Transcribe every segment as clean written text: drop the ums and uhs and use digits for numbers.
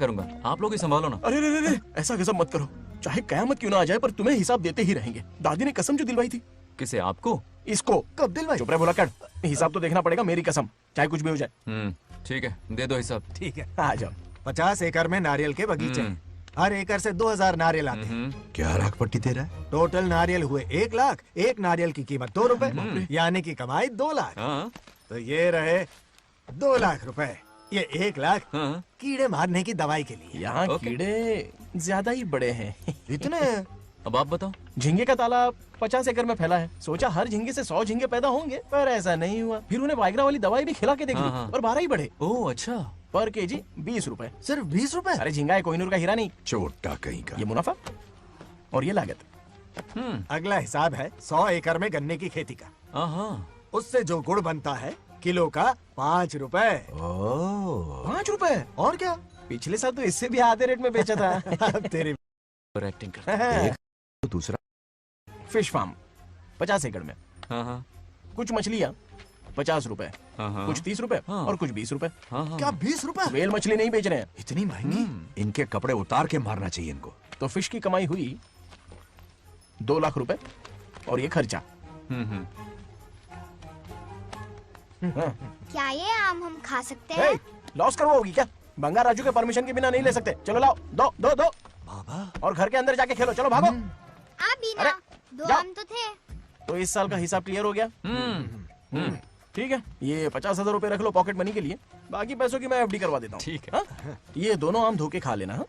करूंगा, आप लोग ही संभालो ना। अरे रे रे, ऐसा गजब मत करो, चाहे कयामत क्यों ना आ जाए पर तुम्हें हिसाब देते ही रहेंगे। दादी ने कसम जो दिलवाई थी। किसे, आपको? इसको। कब दिलवाई? चुप रहे बोला कर, हिसाब तो देखना पड़ेगा, मेरी कसम, चाहे कुछ भी हो जाए। ठीक है, दे दो हिसाब। ठीक है। आ जाओ। 50 एकड़ में नारियल के बगीचे हैं। हर एकड़ से 2000 नारियल आते हैं। क्या राख पट्टी दे रहा है? टोटल नारियल हुए 1 लाख। एक नारियल की कीमत 2 रुपए, यानी कि कमाई 2 लाख। हाँ। तो ये रहे 2 लाख रुपए। ये 1 लाख हाँ। कीड़े मारने की दवाई के लिए। यहाँ ओके। कीड़े ज्यादा ही बड़े हैं। इतने? अब आप बताओ। झींगे का तालाब 50 एकड़ में फैला है। सोचा हर झींगे से 100 झींगे पैदा होंगे, पर ऐसा नहीं हुआ। फिर उन्हें वाइग्रा वाली दवाई भी खिला के देख ली, हाँ। और 12 ही बढ़े। ओह अच्छा। पर केजी 20 रुपए। सिर्फ 20 रुपए? अरे झींगा है, कोहिनूर का हीरा नहीं। छोटा कहीं का। ये मुनाफा और ये लागत। अगला हिसाब है 100 एकड़ में गन्ने की खेती का। हाँ। उससे जो गुड़ बनता है किलो का 5 रुपए। ओह, 5 रुपए? और क्या? पिछले साल तो इससे भी आधे रेट में बेचा था। अब तेरी और एक्टिंग कर। तो दूसरा फिश फार्म 50 एकड़ में। हाँ। कुछ मछलियाँ 50 रुपए, हाँ। कुछ 30 रुपए हाँ। और कुछ 20 रुपए। हाँ। क्या 20 रुपए? वेल मछली नहीं बेच रहे हैं। इतनी महंगी? इनके कपड़े उतार के मारना चाहिए इनको। तो फिश की कमाई हुई 2 लाख रुपए और ये खर्चा। हाँ। क्या ये आम हम खा सकते हैं? लॉस करवाओगी क्या? बंगा राजू के परमिशन के बिना नहीं ले सकते। चलो लाओ, दो दो दो। बाबा, और घर के अंदर जाके खेलो, चलो भागो। आप भी अरे, ना, 2 जाओ। आम तो थे। तो इस साल का हिसाब क्लियर हो गया। ठीक है, ये 50,000 रुपए रख लो पॉकेट मनी के लिए, बाकी पैसों की मैं एफडी करवा देता हूँ। ठीक है। हाँ? ये दोनों आम धो के खा लेना। हाँ?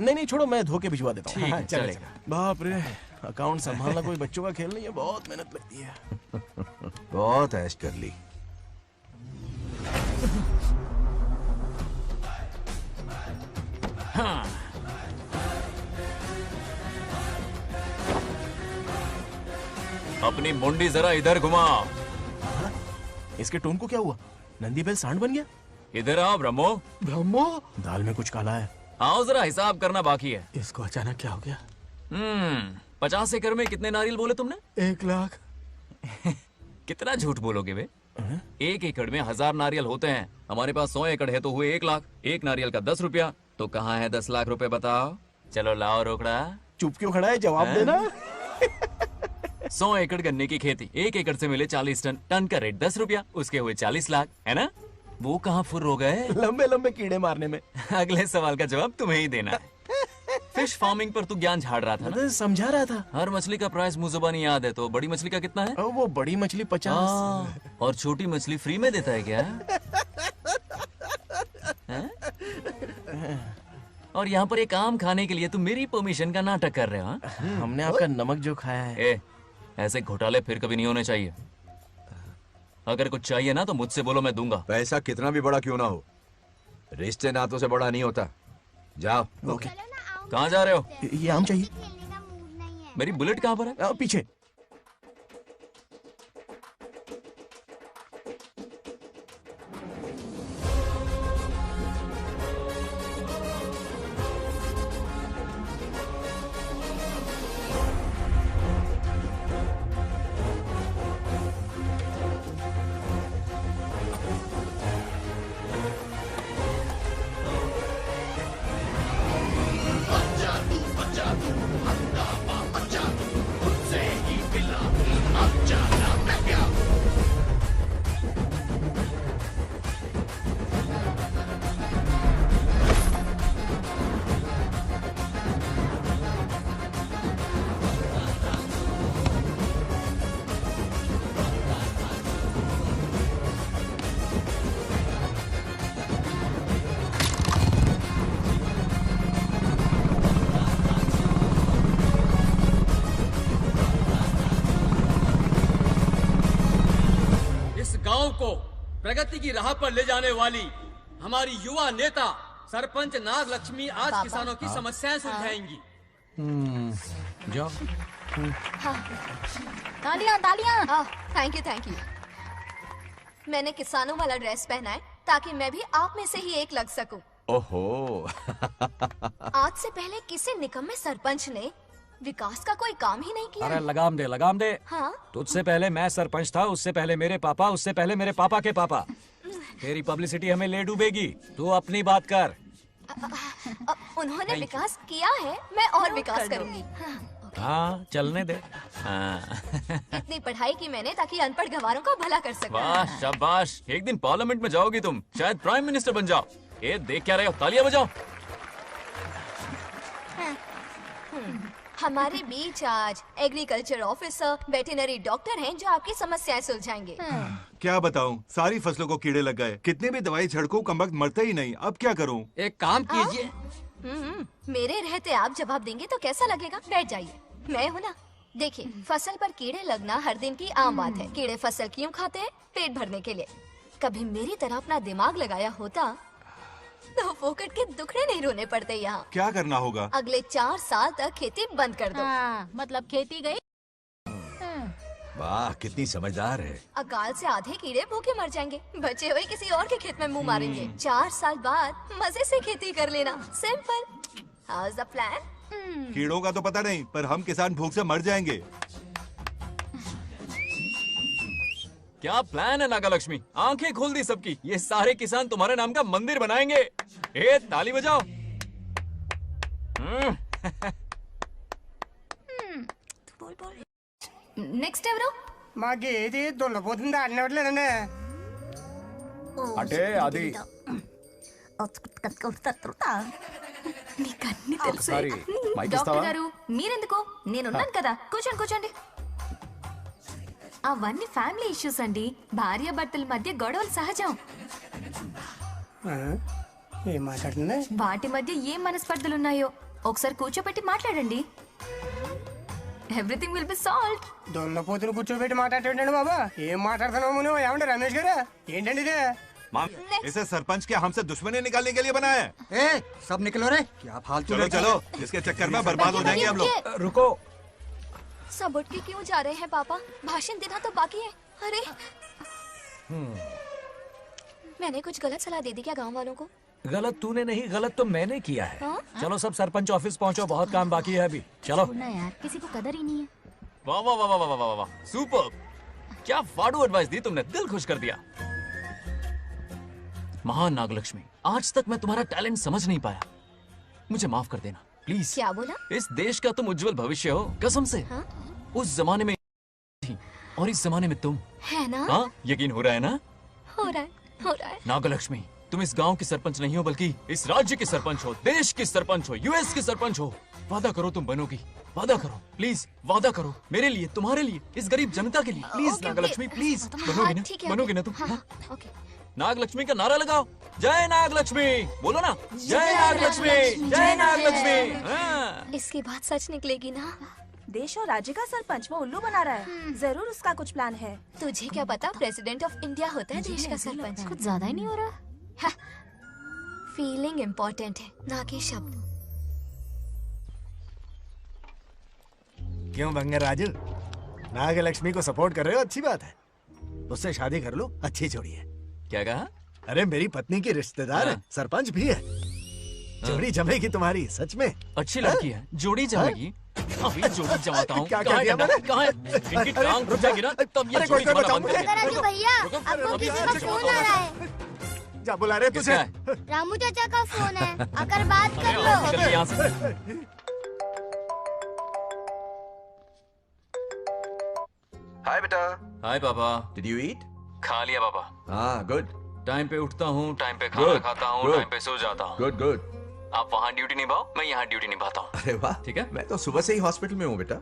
नहीं छोड़ो, मैं धो के भिजवा देता हूँ। ठीक हाँ, है, चलेगा। चलेगा। बाप रे, अकाउंट संभालना कोई बच्चों का खेल नहीं है, बहुत मेहनत लगती है। बहुत ऐश कर ली। अपनी मुंडी जरा इधर घुमा। इसके टोन को क्या हुआ? नंदी बैल सांड बन गया? इधर आओ ब्रह्मो। ब्रह्मो, दाल में कुछ काला है। आओ जरा हिसाब करना बाकी है। इसको अचानक क्या हो गया? 50 एकड़ में कितने नारियल बोले तुमने? 1 लाख। कितना झूठ बोलोगे बे? 1 एकड़ में 1000 नारियल होते हैं। हमारे पास 100 एकड़ है तो हुए 1 लाख। एक नारियल का 10 रुपया, तो कहाँ है 10 लाख रुपए बताओ? चलो लाओ रोकड़ा। चुप क्यों खड़ा है, जवाब देना। 100 एकड़ गन्ने की खेती, 1 एकड़ से मिले 40 टन, टन का रेट 10 रुपया, उसके हुए 40 लाख, है ना? वो कहाँ फुर हो गए? लंबे लंबे कीड़े मारने में। अगले सवाल का जवाब तुम्हें ही देना है। फिश फार्मिंग पर तू ज्ञान झाड़ रहा था ना? समझा रहा था। हर मछली का प्राइस मुझे जुबानी याद है, तो बड़ी मछली का कितना है? वो बड़ी मछली 50। और छोटी मछली फ्री में देता है क्या? हैं? और यहाँ पर एक आम खाने के लिए तुम मेरी परमिशन का नाटक कर रहे हो? हाँ? हमने आपका नमक जो खाया है। ए, ऐसे घोटाले फिर कभी नहीं होने चाहिए। अगर कुछ चाहिए ना तो मुझसे बोलो, मैं दूंगा। पैसा कितना भी बड़ा क्यों ना हो, रिश्ते नातों से बड़ा नहीं होता। जाओ। ओके। चलो ना, आम कहाँ जा रहे हो? ये आम चाहिए। खेलने का मूड नहीं है। मेरी बुलेट कहाँ पर है? पीछे। गांव को प्रगति की राह पर ले जाने वाली हमारी युवा नेता सरपंच नाग लक्ष्मी आज किसानों की समस्याएं सुलझाएंगी। जाओ। तालियां तालियां। Thank you. मैंने किसानों वाला ड्रेस पहना है ताकि मैं भी आप में से ही एक लग सकूं। ओहो। आज से पहले किसी निकम्मे सरपंच ने विकास का कोई काम ही नहीं किया। अरे लगाम दे। हाँ? तुझसे पहले मैं सरपंच था, उससे पहले मेरे पापा, उससे पहले मेरे पापा के पापा। तेरी पब्लिसिटी हमें ले डूबेगी। तू अपनी बात कर। उन्होंने विकास किया है, मैं और विकास करूंगी। हाँ चलने दे। हाँ। इतनी पढ़ाई की मैंने ताकि अनपढ़ गवारों का भला कर सकूं। वाह शाबाश, एक दिन पार्लियामेंट में जाओगी तुम, शायद प्राइम मिनिस्टर बन जाओ। ये देख क्या रहे हो, तालियां बजाओ। हमारे बीच आज एग्रीकल्चर ऑफिसर, वेटरनरी डॉक्टर हैं जो आपकी समस्याएं सुलझाएंगे। क्या बताऊं, सारी फसलों को कीड़े लग गए। कितने भी दवाई छिड़कूं कमबख्त मरते ही नहीं। अब क्या करूं? एक काम कीजिए, मेरे रहते आप जवाब देंगे तो कैसा लगेगा? बैठ जाइए, मैं हूं ना। देखिए, फसल पर कीड़े लगना हर दिन की आम बात है। कीड़े फसल क्यों खाते हैं? पेट भरने के लिए। कभी मेरी तरह अपना दिमाग लगाया होता तो फोकट के दुखड़े नहीं रोने पड़ते यहाँ। क्या करना होगा? अगले 4 साल तक खेती बंद कर दो। मतलब खेती गई। वाह कितनी समझदार है। अकाल से आधे कीड़े भूखे मर जाएंगे, बचे हुए किसी और के खेत में मुंह मारेंगे। 4 साल बाद मजे से खेती कर लेना। Simple. How is the plan? कीड़ों का तो पता नहीं, पर हम किसान भूख से मर जाएंगे। क्या प्लान है नागालक्ष्मी? आंखें खोल दी सबकी। ये सारे किसान तुम्हारे नाम का मंदिर बनाएंगे। ए ताली बजाओ। నెక్స్ట్ ఎవరు? మాకేది దున్నపోతుంది ఆడినట్లేదండి. అంటే అది నీకన్నీ తెలుసు. సారీ, మైక్ డాక్టర్ ఇస్తావా? గారు మీరెందుకు? నేనున్నాను కదా. కూర్చోండి కూర్చోండి. అవన్నీ ఫ్యామిలీ ఇష్యూస్ అండి. భార్య భర్తల మధ్య గొడవలు సహజం. ఏం మాట్లాడుతుంది? వాటి మధ్య ఏం మనస్పర్ధలు ఉన్నాయో ఒకసారి కూర్చోబెట్టి మాట్లాడండి. Everything will be solved. దున్నపోతులు కూర్చోబెట్టి మాట్లాడేటండి బాబా. ఏం మాట్లాడుతున్నావు నువ్వు? ఏమండి రమేష్ గారు? ఏంటండి ఇది? इसे सरपंच के हमसे दुश्मनी निकालने के लिए बनाया है। सब निकलो रे, क्या फालतू। चलो चलो, इसके चक्कर में बर्बाद हो जाएंगे हम लोग। रुको। सब उठ के क्यों जा रहे हैं पापा? भाषण देना तो बाकी है। अरे मैंने कुछ गलत सलाह दे दी क्या गांव वालों को? गलत तूने नहीं, गलत तो मैंने किया है। हाँ? चलो सब सरपंच ऑफिस पहुंचो, बहुत काम बाकी है अभी। चलो। यार किसी को कदर ही नहीं है। वाह वाह वाह वाह वाह वाह वाह, सुपर। क्या फाड़ू एडवाइस दी तुमने, दिल खुश कर दिया। महान नागलक्ष्मी, आज तक मैं तुम्हारा टैलेंट समझ नहीं पाया। मुझे माफ कर देना प्लीज। क्या बोला? इस देश का तुम उज्जवल भविष्य हो, कसम से। हाँ? उस जमाने में थी और इस जमाने में तुम। है ना? हाँ, यकीन हो रहा है ना? हो रहा है। नागलक्ष्मी, तुम इस गांव की सरपंच नहीं हो, बल्कि इस राज्य की सरपंच हो, देश की सरपंच हो, यूएस की सरपंच हो। वादा करो तुम बनोगी, वादा करो प्लीज, वादा करो मेरे लिए, तुम्हारे लिए, इस गरीब जनता के लिए। Please okay, Nagalakshmi, okay. Please. हाँ, बनोगी ना? ठीक है, बनोगी ओके। ना तुम? हाँ, हाँ? ओके। नागलक्ष्मी का नारा लगाओ। जय नागलक्ष्मी, बोलो ना। जय नागलक्ष्मी, जय नागलक्ष्मी। हाँ। इसकी बात सच निकलेगी ना? देश और राज्य का सरपंच वो उल्लू बना रहा है। जरूर उसका कुछ प्लान है। तुझे क्या पता, प्रेसिडेंट ऑफ इंडिया होता है देश का सरपंच। कुछ ज्यादा ही नहीं हो रहा? फीलिंग इम्पोर्टेंट है, ना कि शब्द। क्यों बंगर राजू, नागलक्ष्मी को सपोर्ट कर रहे हो? अच्छी बात है, उससे शादी कर लो। अच्छी जोड़ी है। क्या कहा? अरे मेरी पत्नी की रिश्तेदार है, सरपंच भी है। जोड़ी जमेगी तुम्हारी, सच में। अच्छी लड़की है, जोड़ी जमेगी। अभी जोड़ी जमाता हूँ। क्या कहाँ है किया डंडा? मैंने? कहाँ है? इनकी टांग रुक जाएगी ना, तब ये अरे जोड़ी कोई जमाना बचाओ बंद मुझे। कर देंगे। राजू भैया, आपको अभी किसी का जोड़ी फोन जमाता आ रहा हूँ। है। जा बुला रहे तुझे। किसका है? रामू चाचा का फोन है, आकर बात कर अरे लो। आओ, निकल यहाँ से। हाय बेटा। हाय पापा। Did you eat? खा लिया पापा। हाँ गुड टाइम पे उठता हूँ, टाइम पे खाना Good, खाता हूँ, good. टाइम पे सो जाता हूँ। Good good. आप वहाँ ड्यूटी निभाओ, मैं यहाँ ड्यूटी निभाता हूँ। अरे वाह, ठीक है। मैं तो सुबह से ही हॉस्पिटल में हूँ बेटा।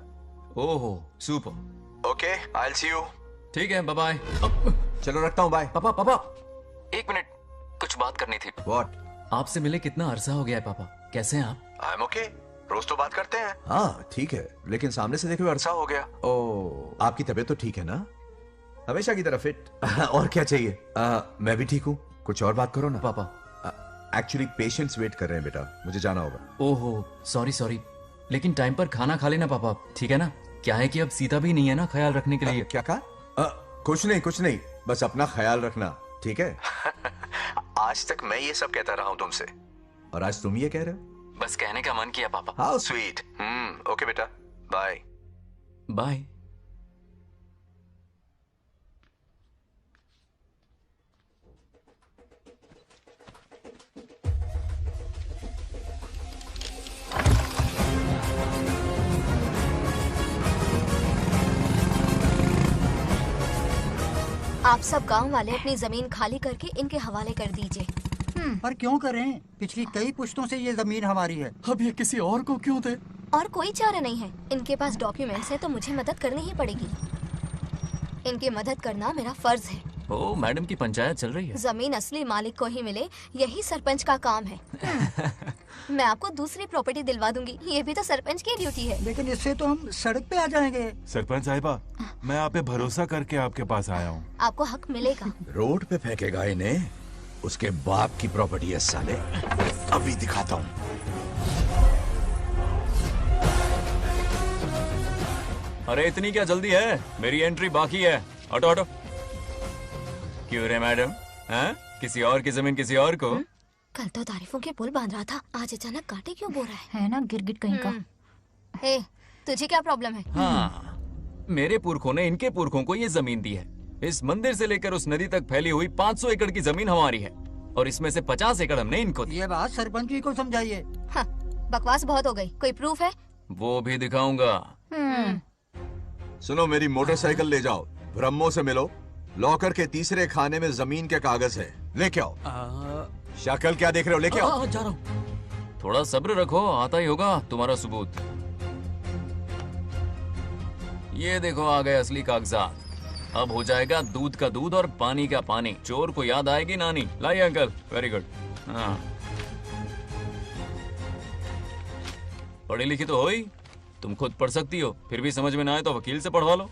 ओहो super. Okay, I will see you. ठीक है, बाय बाय। चलो रखता हूँ, बाय। पापा पापा, एक मिनट, कुछ बात करनी थी। व्हाट? आपसे मिले कितना अरसा हो गया है पापा, कैसे हैं आप? आई एम ओके, रोज तो बात करते हैं। हाँ ठीक है, लेकिन सामने से देखे हुए अरसा हो गया। ओ, आपकी तबीयत तो ठीक है ना? हमेशा की तरह फिट। और क्या चाहिए? मैं भी ठीक हूँ। कुछ और बात करो ना पापा। एक्चुअली पेशेंट्स वेट कर रहे हैं बेटा, मुझे जाना होगा। ओहो सॉरी सॉरी, लेकिन टाइम पर खाना खा लेना पापा, ठीक है ना? क्या है कि अब सीता भी नहीं है ना ख्याल रखने के लिए। क्या कहा? कुछ नहीं, बस अपना ख्याल रखना, ठीक है? आज तक मैं ये सब कहता रहा हूँ तुमसे, और आज तुम ये कह रहे हो। बस कहने का मन किया पापा। How sweet. ओके बेटा, बाय बाय। आप सब गांव वाले अपनी जमीन खाली करके इनके हवाले कर दीजिए। पर क्यों करें? पिछली कई पुश्तों से ये जमीन हमारी है। अब ये किसी और को क्यों दे? और कोई चारा नहीं है। इनके पास डॉक्यूमेंट्स है तो मुझे मदद करनी ही पड़ेगी। इनकी मदद करना मेरा फर्ज है। ओ मैडम की पंचायत चल रही है। जमीन असली मालिक को ही मिले, यही सरपंच का काम है। मैं आपको दूसरी प्रॉपर्टी दिलवा दूंगी, ये भी तो सरपंच की ड्यूटी है। लेकिन इससे तो हम सड़क पे आ जाएंगे। सरपंच साहिबा, मैं आप पे भरोसा करके आपके पास आया हूँ। आपको हक मिलेगा। रोड पे फेंकेगा इन्हें, उसके बाप की प्रॉपर्टी है साले। अभी दिखाता हूँ। अरे इतनी क्या जल्दी है, मेरी एंट्री बाकी है। हटो हटो। क्यों रे मैडम, हैं? किसी और की जमीन किसी और को? कल तो तारीफों के पुल बांध रहा था, आज अचानक कांटे क्यों बो रहा है ना गिरगिट कहीं का। ए, तुझे क्या प्रॉब्लम है? हाँ, मेरे पुरखों ने इनके पुरखों को ये जमीन दी है। इस मंदिर से लेकर उस नदी तक फैली हुई 500 एकड़ की जमीन हमारी है और इसमें से 50 एकड़ हमने इनको दी। ये बात सरपंच जी को समझाइए। हाँ, बकवास बहुत हो गई। कोई प्रूफ है? वो भी दिखाऊंगा। सुनो, मेरी मोटरसाइकिल ले जाओ, ब्रह्मो से मिलो, लॉकर के तीसरे खाने में जमीन के कागज है, लेके आओ। शक्ल क्या देख रहे हो, लेके आओ। जा रहा हूँ। थोड़ा सब्र रखो, आता ही होगा तुम्हारा सबूत। ये देखो आ गए असली कागजात। अब हो जाएगा दूध का दूध और पानी का पानी। चोर को याद आएगी नानी। लाइए अंकल, वेरी गुड। हाँ, पढ़ी लिखी तो हो ही, तुम खुद पढ़ सकती हो। फिर भी समझ में ना आए तो वकील से पढ़वा लो।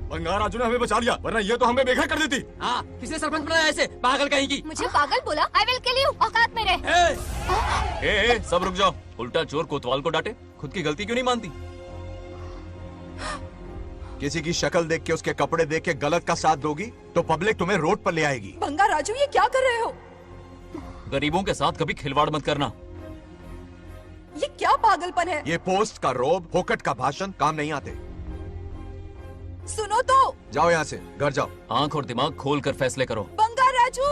बंगार राजू ने हमें बचा लिया, वरना ये तो हमें बेघर कर देती। हाँ, किसने सरपंच बनाया ऐसे पागल कहीं की? मुझे पागल बोला? I will kill you. औकात में रह। ए, सब रुक जाओ। उल्टा चोर कोतवाल को डांटे, खुद की गलती क्यों नहीं मानती? किसी की शक्ल देख के, उसके कपड़े देख के गलत का साथ दोगी तो पब्लिक तुम्हें रोड पर ले आएगी। बंगार राजू, ये क्या कर रहे हो? गरीबों के साथ कभी खिलवाड़ मत करना। ये क्या पागलपन है? ये पोस्ट का रोब, फोकट का भाषण काम नहीं आते। सुनो तो। जाओ यहाँ से, घर जाओ। आंख और दिमाग खोल कर फैसले करो। बंगार राजू,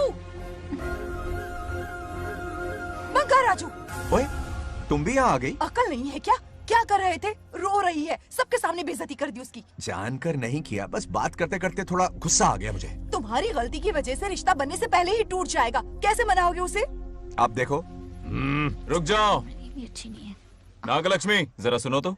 बंगार राजू। ओए, तुम भी यहाँ आ गई? अकल नहीं है क्या? क्या कर रहे थे? रो रही है, सबके सामने बेइज्जती कर दी उसकी। जानकर नहीं किया, बस बात करते करते थोड़ा गुस्सा आ गया मुझे। तुम्हारी गलती की वजह से रिश्ता बनने से पहले ही टूट जाएगा। कैसे मनाओगे उसे? आप देखो। रुक जाओ। अच्छी नहीं है। नागलक्ष्मी, जरा सुनो तो।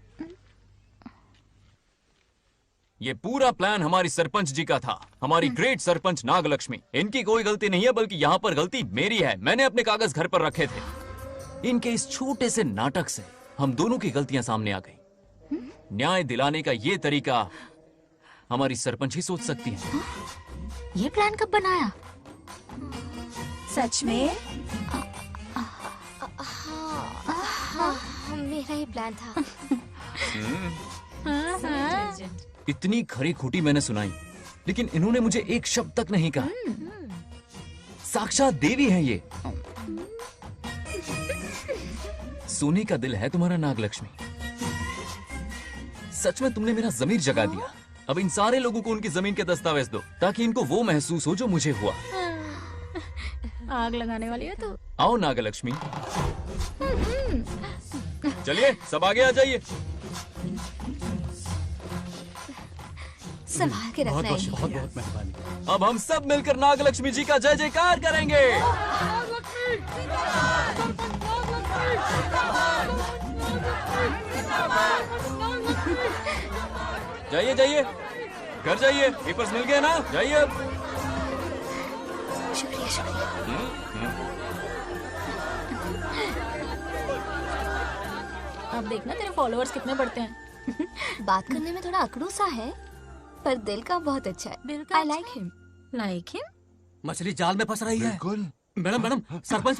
ये पूरा प्लान हमारी सरपंच जी का था, हमारी ग्रेट सरपंच नागलक्ष्मी। इनकी कोई गलती नहीं है, बल्कि यहाँ पर गलती मेरी है। मैंने अपने कागज घर पर रखे थे। इनके इस छोटे से नाटक से हम दोनों की गलतियां सामने आ गई। न्याय दिलाने का ये तरीका हमारी सरपंच ही सोच सकती है। ये प्लान कब बनाया? सच में? हाँ, मेरा ही प्लान था। इतनी खरी खोटी मैंने सुनाई, लेकिन इन्होंने मुझे एक शब्द तक नहीं कहा। साक्षात देवी है ये। सोने का दिल है तुम्हारा नागलक्ष्मी। सच में तुमने मेरा जमीर जगा दिया। अब इन सारे लोगों को उनकी जमीन के दस्तावेज दो, ताकि इनको वो महसूस हो जो मुझे हुआ। आग लगाने वाली है तू। आओ नागलक्ष्मी, चलिए सब आगे आ जाइए। संभाल के रखना है। बहुत बहुत मेहरबानी। अब हम सब मिलकर नागलक्ष्मी जी का जय जयकार करेंगे। जाइए जाइए, घर जाइए। पेपर्स मिल गए ना? जाइए अब। शुक्रिया शुक्रिया। अब देखना तेरे फॉलोअर्स कितने बढ़ते हैं। बात करने में थोड़ा अकड़ू सा है, पर दिल का बहुत अच्छा है। I like him. Like him? मछली जाल में फंस रही है। बिल्कुल। मैडम सरपंच